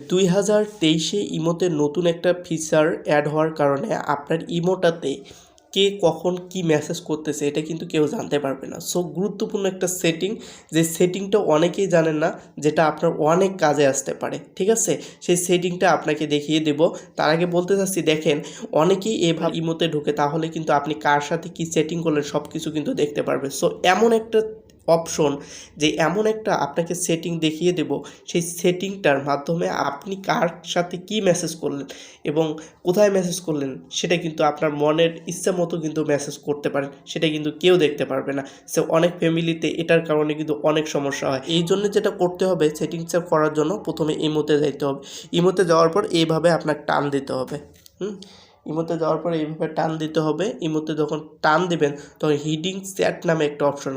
2023-এ ইমোতে নতুন একটা ফিচার অ্যাড হওয়ার কারণে আপনার ইমোটাতে কে কখন কি মেসেজ করতেছে এটা কিন্তু কেউ জানতে পারবে না। সো গুরুত্বপূর্ণ একটা সেটিং, যে সেটিংটা অনেকেই জানেন না, যেটা আপনার অনেক কাজে আসতে পারে। ঠিক আছে, সেই সেটিংটা আপনাকে দেখিয়ে দেব। তার আগে বলতে চাচ্ছি, দেখেন অনেকেই এভাবে ইমোতে ঢুকে, তাহলে কিন্তু আপনি কার সাথে কি সেটিং করলেন সব কিছু কিন্তু দেখতে পারবে। সো এমন একটা অপশন, যে এমন একটা আপনাকে সেটিং দেখিয়ে দেব, সেই সেটিংটার মাধ্যমে আপনি কার সাথে কি মেসেজ করলেন এবং কোথায় মেসেজ করলেন সেটা কিন্তু আপনার মনের ইচ্ছা মতো কিন্তু মেসেজ করতে পারেন, সেটা কিন্তু কেউ দেখতে পারবে না। সো অনেক ফ্যামিলিতে এটার কারণে কিন্তু অনেক সমস্যা হয়। এই জন্য যেটা করতে হবে, সেটিংসটা করার জন্য প্রথমে ইমোতে যাইতে হবে। ইমোতে যাওয়ার পর এইভাবে আপনার টান দিতে হবে। ইমোতে যাওয়ার পরে এইভাবে টান দিতে হবে। ইমোতে যখন টান দিবেন তখন হিডিং চ্যাট নামে একটা অপশন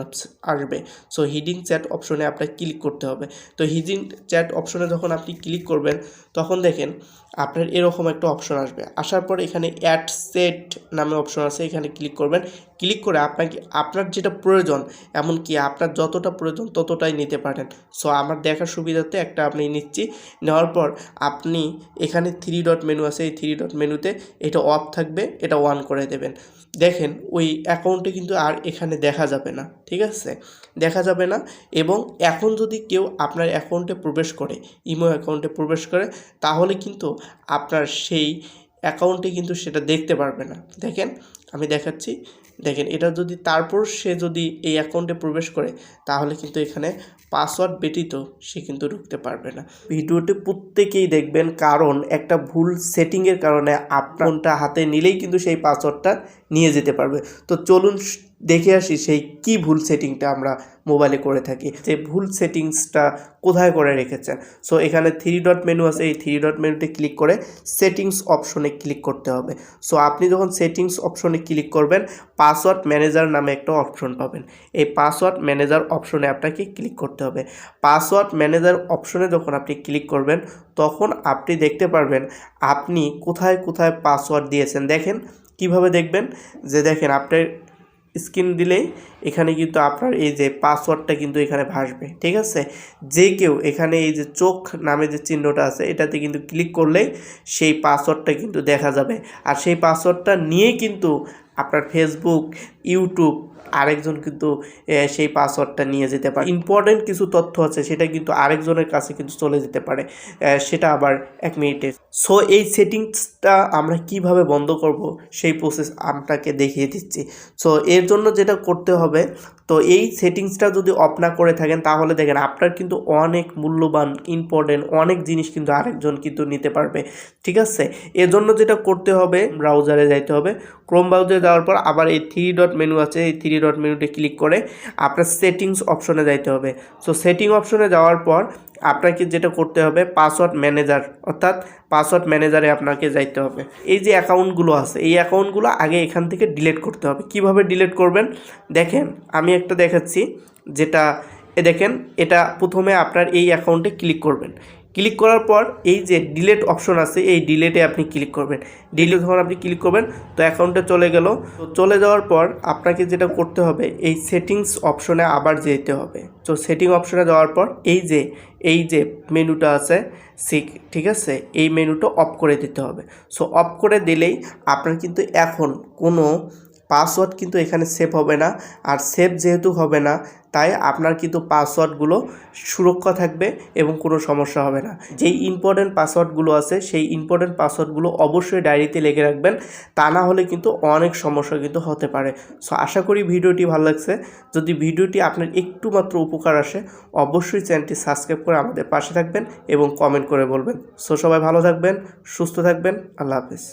আসবে। সো হিডিং চ্যাট অপশনে আপনাকে ক্লিক করতে হবে। তো হিডিং চ্যাট অপশনে যখন আপনি ক্লিক করবেন তখন দেখেন আপনার এরকম একটা অপশন আসবে। আসার পর এখানে অ্যাড সেট নামে অপশন আছে, এখানে ক্লিক করবেন। ক্লিক করে আপনাকে আপনার যেটা প্রয়োজন, এমনকি আপনার যতটা প্রয়োজন ততটাই নিতে পারেন। সো আমার দেখার সুবিধাতে একটা আপনি নিচ্ছি। নেওয়ার পর আপনি এখানে 3 ডট মেনু আছে, এই 3 ডট মেনুতে এটা অফ থাকবে, এটা অন করে দেবেন। দেখেন ওই অ্যাকাউন্টে কিন্তু আর এখানে দেখা যাবে না। ঠিক আছে, দেখা যাবে না। এবং এখন যদি কেউ আপনার অ্যাকাউন্টে প্রবেশ করে, ইমো অ্যাকাউন্টে প্রবেশ করে, তাহলে কিন্তু আপনার সেই অ্যাকাউন্টে কিন্তু সেটা দেখতে পারবে না। দেখেন আমি দেখাচ্ছি, দেখেন এটা যদি তারপর সে যদি এই অ্যাকাউন্টে প্রবেশ করে, তাহলে কিন্তু এখানে পাসওয়ার্ড ব্যতীত সে কিন্তু ঢুকতে পারবে না। ভিডিওটি প্রত্যেকেই দেখবেন, কারণ একটা ভুল সেটিংয়ের কারণে আপনারটা হাতে নিলেই কিন্তু সেই পাসওয়ার্ডটা নিয়ে যেতে পারবে। তো চলুন দেখে আসি সেই কি ভুল সেটিংটা আমরা মোবাইলে করে থাকি, যে ভুল সেটিংসটা কোথায় করে রেখেছেন। সো এখানে 3 ডট মেনু আছে, এই 3 ডট মেনুতে ক্লিক করে সেটিংস অপশনে ক্লিক করতে হবে। সো আপনি যখন সেটিংস অপশনে ক্লিক করবেন, পাসওয়ার্ড ম্যানেজার নামে একটা অপশন পাবেন। এই পাসওয়ার্ড ম্যানেজার অপশনে আপনাকে ক্লিক করতে হবে। পাসওয়ার্ড ম্যানেজার অপশনে যখন আপনি ক্লিক করবেন, তখন আপনি দেখতে পারবেন আপনি কোথায় কোথায় পাসওয়ার্ড দিয়েছেন। দেখেন কিভাবে দেখবেন, যে দেখেন আপনার স্ক্রিন দিলেই এখানে কিন্তু আপনার এই যে পাসওয়ার্ডটা কিন্তু এখানে ভাসবে। ঠিক আছে, যে কেউ এখানে এই যে চোখ নামে যে চিহ্নটা আছে, এটাতে কিন্তু ক্লিক করলেই সেই পাসওয়ার্ডটা কিন্তু দেখা যাবে। আর সেই পাসওয়ার্ডটা নিয়েই কিন্তু আপনার ফেসবুক, ইউটিউব আরেকজন কিন্তু সেই পাসওয়ার্ডটা নিয়ে যেতে পারে। ইম্পর্টেন্ট কিছু তথ্য আছে, সেটা কিন্তু আরেকজনের কাছে কিন্তু চলে যেতে পারে, সেটা আবার 1 মিনিটে। সো এই সেটিংসটা আমরা কিভাবে বন্ধ করব সেই প্রসেস আপনাকে দেখিয়ে দিচ্ছি। সো এর জন্য যেটা করতে হবে, তো এই সেটিংসটা যদি অফ না করে থাকেন, তাহলে দেখেন আপনার কিন্তু অনেক মূল্যবান ইম্পর্টেন্ট অনেক জিনিস কিন্তু আরেকজন কিন্তু নিতে পারবে। ঠিক আছে, এর জন্য যেটা করতে হবে, ব্রাউজারে যাইতে হবে। ক্রোম ব্রাউজারে যাওয়ার পর আবার এই 3 ডট মেনু আছে, এই 3 ডট মেনুতে ক্লিক করে আপনার সেটিংস অপশনে যাইতে হবে। সো সেটিং অপশনে যাওয়ার পর আপনাকে যেটা করতে হবে, পাসওয়ার্ড ম্যানেজার, অর্থাৎ পাসওয়ার্ড ম্যানেজারে আপনাকে যাইতে হবে। এই যে অ্যাকাউন্টগুলো আছে, এই অ্যাকাউন্টগুলো আগে এখান থেকে ডিলিট করতে হবে। কিভাবে ডিলিট করবেন দেখেন, আমি একটা দেখাচ্ছি, যেটা দেখেন এটা প্রথমে আপনার এই অ্যাকাউন্টে ক্লিক করবেন। ক্লিক করার পর এই যে ডিলিট অপশন আছে, এই ডিলিটে আপনি ক্লিক করবেন। ডিলিট যখন আপনি ক্লিক করবেন তো অ্যাকাউন্টে চলে গেল। তো চলে যাওয়ার পর আপনাকে যেটা করতে হবে, এই সেটিংস অপশনে আবার যেতে হবে। তো সেটিং অপশনে যাওয়ার পর এই যে মেনুটা আছে, ঠিক আছে, এই মেনুটা অফ করে দিতে হবে। সো অফ করে দিলেই আপনার কিন্তু এখন কোনো পাসওয়ার্ড কিন্তু এখানে সেভ হবে না। আর সেভ যেহেতু হবে না, তাই আপনার কিন্তু পাসওয়ার্ডগুলো সুরক্ষা থাকবে এবং কোনো সমস্যা হবে না। যেই ইম্পর্টেন্ট পাসওয়ার্ডগুলো আছে, সেই ইম্পর্টেন্ট পাসওয়ার্ডগুলো অবশ্যই ডায়েরিতে লিখে রাখবেন, তা না হলে কিন্তু অনেক সমস্যা কিন্তু হতে পারে। সো আশা করি ভিডিওটি ভালো লাগছে। যদি ভিডিওটি আপনার একটু মাত্র উপকার আসে, অবশ্যই চ্যানেলটি সাবস্ক্রাইব করে আমাদের পাশে থাকবেন এবং কমেন্ট করে বলবেন। সো সবাই ভালো থাকবেন, সুস্থ থাকবেন, আল্লাহ হাফেজ।